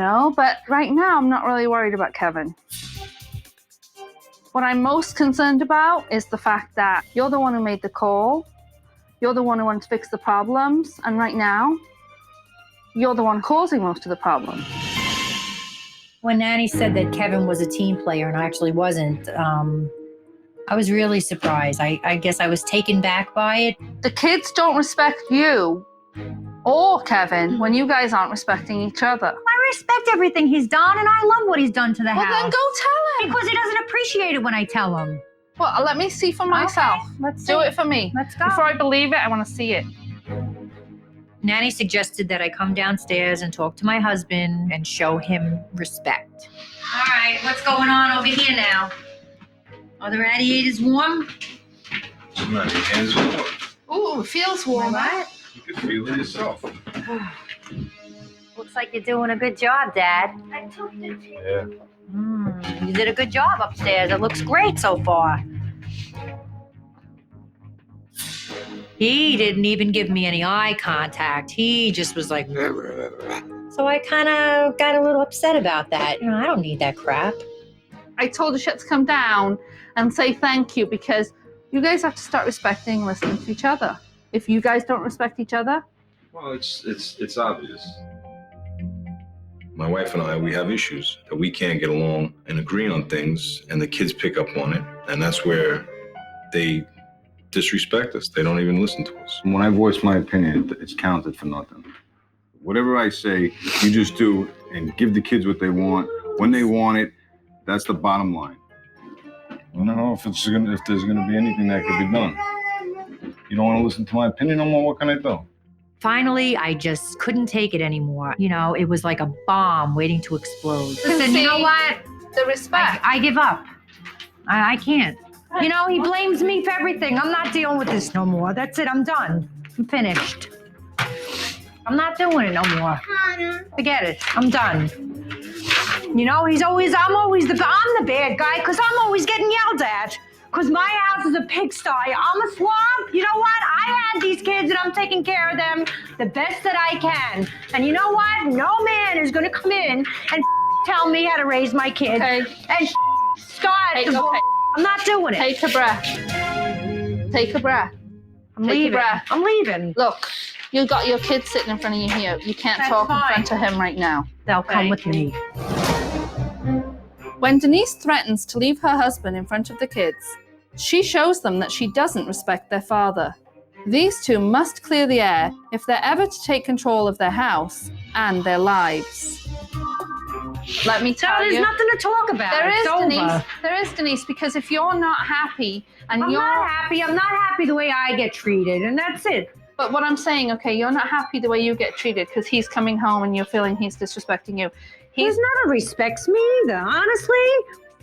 No, but right now I'm not really worried about Kevin. What I'm most concerned about is the fact that you're the one who made the call. You're the one who wanted to fix the problems. And right now, you're the one causing most of the problem. When Nanny said that Kevin was a team player and I actually wasn't, I was really surprised. I guess I was taken back by it. The kids don't respect you or Kevin when you guys aren't respecting each other. I respect everything he's done, and I love what he's done to the house. Well, then go tell him. Because he doesn't appreciate it when I tell him. Well, let me see for myself. Okay, let's do see. it for me. Let's go. Before I believe it, I want to see it. Nanny suggested that I come downstairs and talk to my husband and show him respect. All right, what's going on over here now? Are the radiators warm? No, your hands are warm. Ooh, it feels warm. What? You can feel it yourself. Looks like you're doing a good job, Dad. I told you to. Yeah. You did a good job upstairs. It looks great so far. He didn't even give me any eye contact. He just was like, so I kind of got a little upset about that. I don't need that crap. I told Ashet to come down and say thank you because you guys have to start respecting and listening to each other. If you guys don't respect each other. Well, it's obvious. My wife and I, we have issues that we can't get along and agree on things, and the kids pick up on it, and that's where they disrespect us. They don't even listen to us. When I voice my opinion, it's counted for nothing. Whatever I say, you just do and give the kids what they want. When they want it, that's the bottom line. I don't know if there's gonna be anything that could be done. You don't want to listen to my opinion no more, what can I do? Finally, I just couldn't take it anymore. It was like a bomb waiting to explode. Listen, See, you know what? The respect. I give up. I can't. He blames me for everything. I'm not dealing with this no more. That's it. I'm done. I'm finished. I'm not doing it no more. Forget it. I'm done. I'm the bad guy because I'm always getting yelled at. Because my house is a pigsty. I'm a swamp. You know what? I had these kids and I'm taking care of them the best that I can. And you know what? No man is going to come in and tell me how to raise my kids. Okay. And start. Okay. I'm not doing it. Take a breath. Take a breath. I'm Take leaving. a breath. I'm leaving. Look, you got your kids sitting in front of you here. You can't That's talk fine. in front of him right now. They'll come with me. When Denise threatens to leave her husband in front of the kids, she shows them that she doesn't respect their father. These two must clear the air if they're ever to take control of their house and their lives. Let me tell you. There's nothing to talk about. There is, It's over. Denise. There is, Denise, because if you're not happy and I'm not happy. I'm not happy the way I get treated, and that's it. But what I'm saying, okay, you're not happy the way you get treated because he's coming home and you're feeling he's disrespecting you. There's none who respects me either, honestly.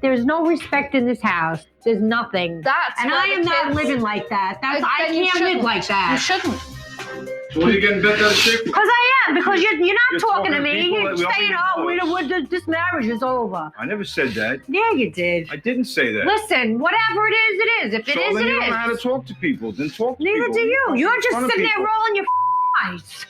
There's no respect in this house. There's nothing. And I am not living like that. I can't live like that. You shouldn't. So what are you getting bent out of shape for? Because I am. Because you're not talking to me. people You're that we saying, already this marriage is over. I never said that. Yeah, you did. I didn't say that. Listen, whatever it is, it is. If it So is, then it you don't know is. how to talk to people. Then talk to Neither people. do you. You're In just front of sitting there people. rolling your eyes.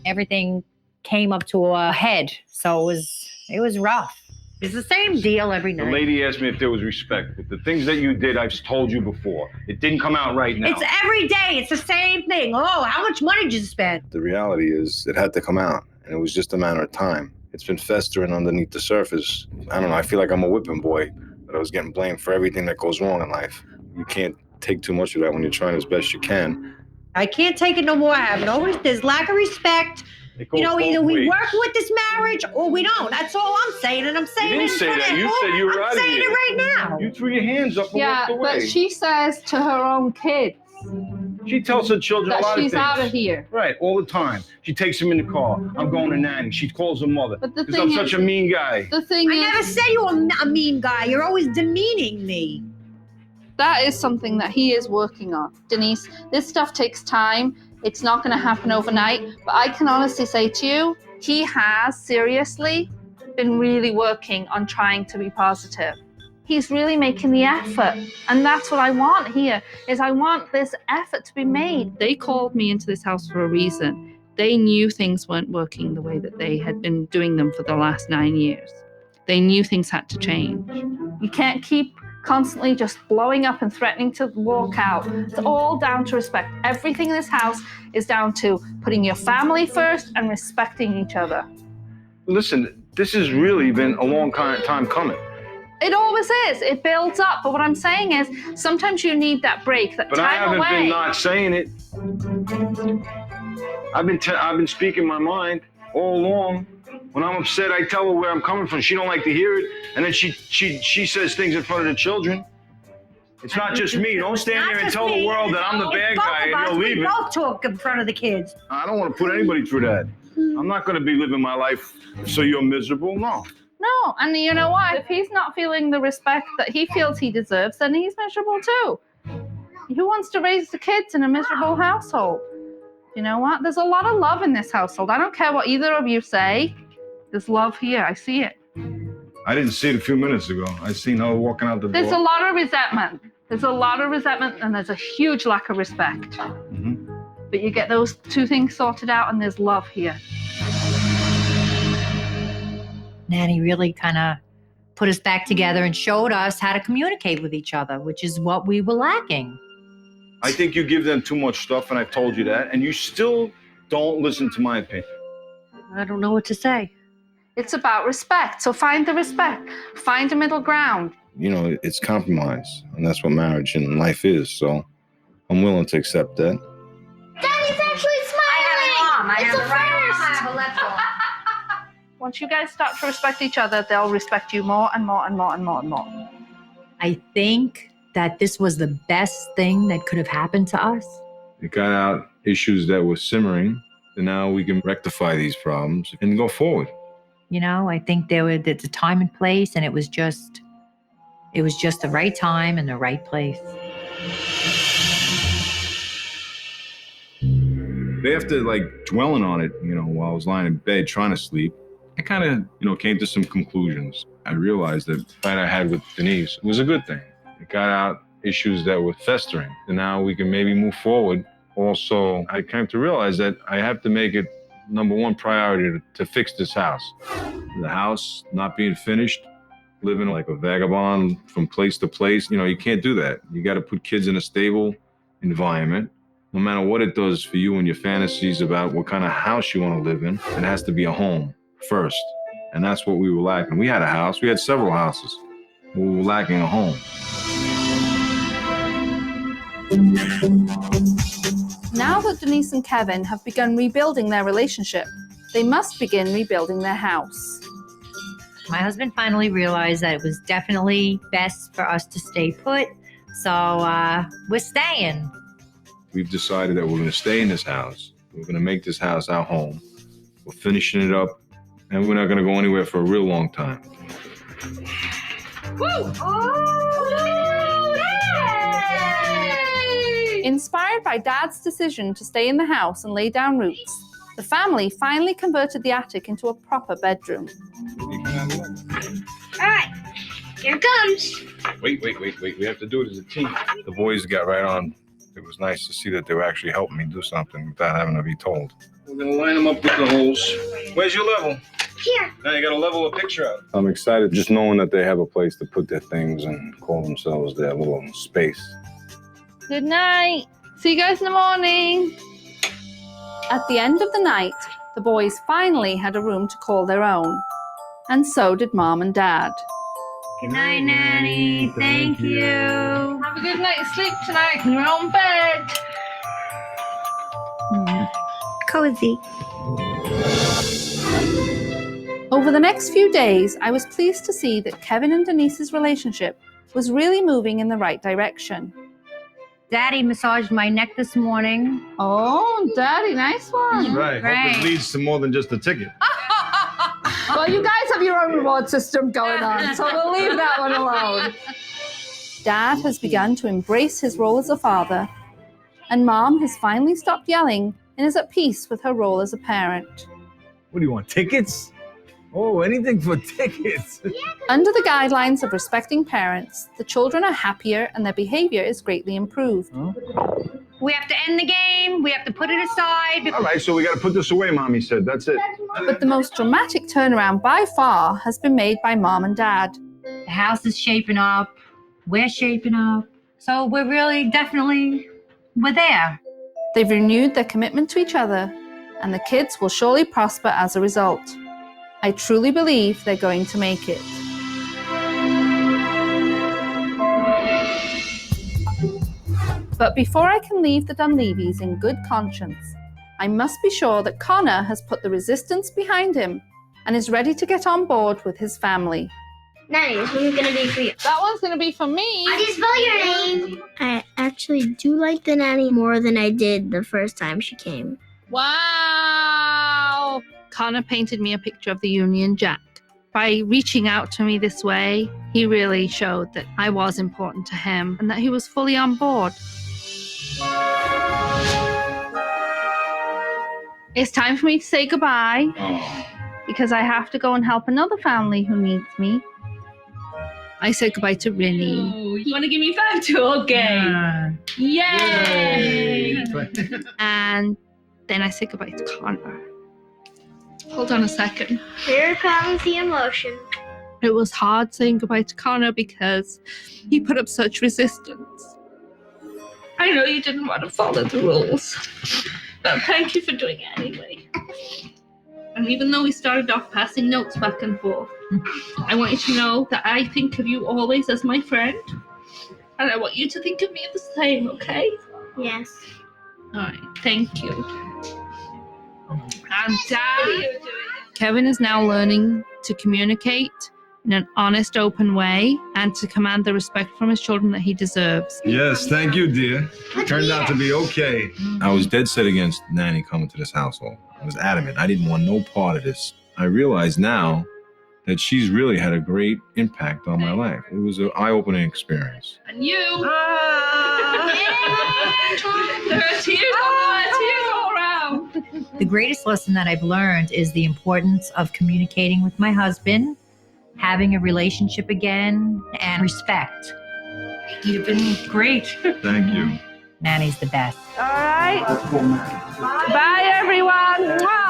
Everything came up to a head, so it was rough. It's the same deal every The night. lady asked me if there was respect. But the things that you did, I've told you before. It didn't come out right now. It's every day. It's the same thing. Oh, how much money did you spend? The reality is it had to come out, and it was just a matter of time. It's been festering underneath the surface. I don't know, I feel like I'm a whipping boy, but I was getting blamed for everything that goes wrong in life. You can't take too much of that when you're trying as best you can. I can't take it no more. I have there's lack of respect. It goes Either both we ways. work with this marriage or we don't. That's all I'm saying, and I'm saying You didn't it. say that. You said you were out I'm of saying here. it right now. You threw your hands up and Yeah, walked away. but she says to her own kids She tells her children a that lot of she's things. out of here. Right, all the time. She takes them in the car. I'm going to Nanny. She calls her mother. But the Because I'm thing such is- a mean guy. The thing I is, never said you were a mean guy. You're always demeaning me. that is something that he is working on. Denise, this stuff takes time. It's not going to happen overnight. But I can honestly say to you, he has seriously been really working on trying to be positive. He's really making the effort. And that's what I want here, is I want this effort to be made. They called me into this house for a reason. They knew things weren't working the way that they had been doing them for the last 9 years. They knew things had to change. You can't keep constantly just blowing up and threatening to walk out. It's all down to respect. Everything in this house is down to putting your family first and respecting each other. Listen, this has really been a long time coming. It always is. It builds up. But what I'm saying is, sometimes you need that break, that But time I haven't away. been not saying it. I've been speaking my mind all along. When I'm upset, I tell her where I'm coming from. She don't like to hear it, and then she says things in front of the children. It's not just me. Don't stand there and tell the world that I'm the bad guy and you'll leave We it. both talk in front of the kids. I don't want to put anybody through that. I'm not going to be living my life so you're miserable. No. No, and you know what? If he's not feeling the respect that he feels he deserves, then he's miserable too. Who wants to raise the kids in a miserable household? You know what? There's a lot of love in this household. I don't care what either of you say. There's love here. I see it. I didn't see it a few minutes ago. I seen her walking out the door. There's a lot of resentment. There's a lot of resentment, and there's a huge lack of respect. Mm-hmm. But you get those two things sorted out, and there's love here. Nanny really kind of put us back together and showed us how to communicate with each other, which is what we were lacking. I think you give them too much stuff, and I've told you that, and you still don't listen to my opinion. I don't know what to say. It's about respect. So find the respect. Find a middle ground. You know, it's compromise, and that's what marriage and life is, so I'm willing to accept that. Daddy's actually smiling. I have It's a a right arm. first. I have a left arm. Once you guys start to respect each other, they'll respect you more and more and more and more and more. I think that this was the best thing that could have happened to us. It got out issues that were simmering, and now we can rectify these problems and go forward. You know, I think there's a time and place, and it was just the right time and the right place. After dwelling on it, while I was lying in bed trying to sleep, I kind of, came to some conclusions. I realized that the fight I had with Denise was a good thing. It got out issues that were festering, and now we can maybe move forward. Also, I came to realize that I have to make it number one priority to fix this house. The house not being finished, living like a vagabond from place to place, you can't do that. You got to put kids in a stable environment. No matter what it does for you and your fantasies about what kind of house you want to live in, it has to be a home first. And that's what we were lacking. We had a house. We had several houses. We were lacking a home. Now that Denise and Kevin have begun rebuilding their relationship, they must begin rebuilding their house. My husband finally realized that it was definitely best for us to stay put, so we're staying. We've decided that we're going to stay in this house. We're going to make this house our home. We're finishing it up, and we're not going to go anywhere for a real long time. Woo! Inspired by Dad's decision to stay in the house and lay down roots, the family finally converted the attic into a proper bedroom. All right, here it comes. Wait. We have to do it as a team. The boys got right on. It was nice to see that they were actually helping me do something without having to be told. We're going to line them up with the holes. Where's your level? Here. Now you got to level a picture out. I'm excited just knowing that they have a place to put their things and call themselves their little space. Good night. See you guys in the morning. At the end of the night, the boys finally had a room to call their own. And so did Mom and Dad. Good night, Nanny. Thank you. Have a good night's sleep tonight in your own bed. Cozy. Over the next few days, I was pleased to see that Kevin and Denise's relationship was really moving in the right direction. Daddy massaged my neck this morning. Oh, Daddy, nice one. Right. Right. Hope it leads to more than just a ticket. Well, you guys have your own reward system going on, so we'll leave that one alone. Dad has begun to embrace his role as a father, and Mom has finally stopped yelling and is at peace with her role as a parent. What do you want, tickets? Oh, anything for tickets. Under the guidelines of respecting parents, the children are happier and their behavior is greatly improved. We have to end the game. We have to put it aside. All right, so we got to put this away, Mommy said. That's it. But the most dramatic turnaround by far has been made by Mom and Dad. The house is shaping up. We're shaping up. So we're really we're there. They've renewed their commitment to each other, and the kids will surely prosper as a result. I truly believe they're going to make it. But before I can leave the Dunleavys in good conscience, I must be sure that Connor has put the resistance behind him and is ready to get on board with his family. Nanny, this one's gonna be for you. That one's going to be for me. How do you spell your name? I actually do like the nanny more than I did the first time she came. Wow! Connor painted me a picture of the Union Jack. By reaching out to me this way, he really showed that I was important to him and that he was fully on board. It's time for me to say goodbye because I have to go and help another family who needs me. I said goodbye to Rinny. Oh, you want to give me 5 too? Okay. Yay! And then I said goodbye to Connor. Hold on a second. Here comes the emotion. It was hard saying goodbye to Connor because he put up such resistance. I know you didn't want to follow the rules, but thank you for doing it anyway. And even though we started off passing notes back and forth, I want you to know that I think of you always as my friend. And I want you to think of me the same, okay? Yes. Alright, thank you. And Dad, Kevin is now learning to communicate in an honest, open way and to command the respect from his children that he deserves. Yes, thank you, dear. Turned out to be okay. I was dead set against Nanny coming to this household. I was adamant. I didn't want no part of this. I realize now that she's really had a great impact on my life. It was an eye-opening experience. And you! There are tears all around. The greatest lesson that I've learned is the importance of communicating with my husband, having a relationship again, and respect. You've been great. Thank you. Nanny's the best. All right. Bye, everyone. Mwah.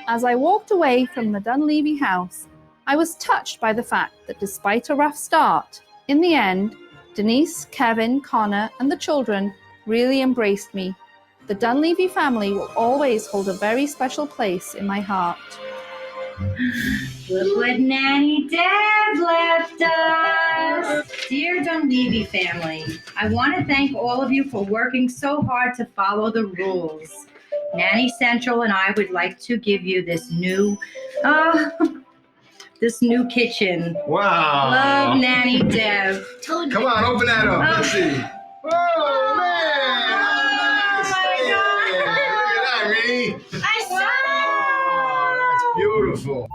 As I walked away from the Dunleavy house, I was touched by the fact that despite a rough start, in the end, Denise, Kevin, Connor, and the children really embraced me. The Dunleavy family will always hold a very special place in my heart. Look what Nanny Deb left us. Dear Dunleavy family, I want to thank all of you for working so hard to follow the rules. Nanny Central and I would like to give you this new kitchen. Wow. Love, Nanny Deb. Come on, open that up. Let's see. Oh, man. Look at that, Rinny. I saw That's beautiful.